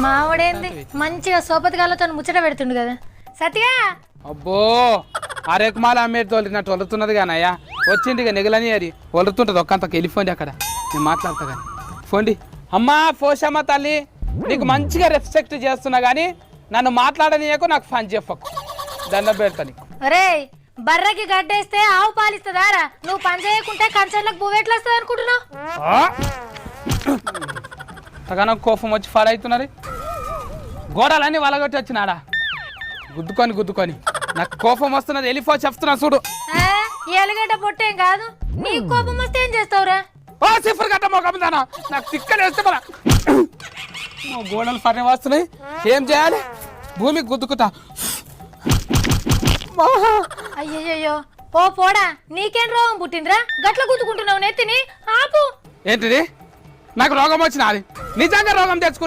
మావాడేంది మంచిగా సోపతిగాలతో ముచ్చట పెడుతుండు కదా సత్యగా. అబ్బో అరెకమాల అమ్మేటి తోలినట్టు వలుతున్నది కానయ్యా. వచ్చింది ఇక నెగలని అది వలుతుంటది ఒక్కంతకు వెళ్ళిపోండి అక్కడ నేను మాట్లాడతా కానీ ఫోండి. అమ్మా పోషమ్మ తల్లి నీకు మంచిగా రెస్పెక్ట్ చేస్తున్నా కానీ నన్ను మాట్లాడనీయకు, నాకు ఫోన్ చెప్పకు, దండం పెడతా నీకు. అరే బర్రకి గడ్డేస్తే ఆవు పాలిస్తుందారా? నువ్వు పని చేయకుంటే కంచెలకు పువ్వెట్లు వస్తుంది అనుకుంటున్నావు? అంతగానో కోపం వచ్చి ఫాడవుతున్నది. గోడలన్నీ వలగొట్టి వచ్చినాడా గుద్దుకొని నాకు కోపం వస్తున్నది. వెళ్ళిపో చెప్తున్నా చూడు. ఎలుగడ్డ పొట్టేం కాదు, నీ కోపం వస్తే ఏం చేస్తావురా? ఓ సిఫర్ గడ్డ మొగమ్దానా నాకు తిక్కలు వేస్తే మన గోడలు ఫర్ని వస్తున్నాయి. ఏం చేయాలి? భూమికి గుద్దుకుతా. అయ్యయ్యో ఓ పోడా, నీకేం రోగం పుట్టిండ్రా? గట్ల గుద్దుకుంటున్నావు నెత్తిని? ఆపు. ఏంటిది? నాకు రోగం వచ్చినది, నిజంగా రోగం తెచ్చుకుంటా.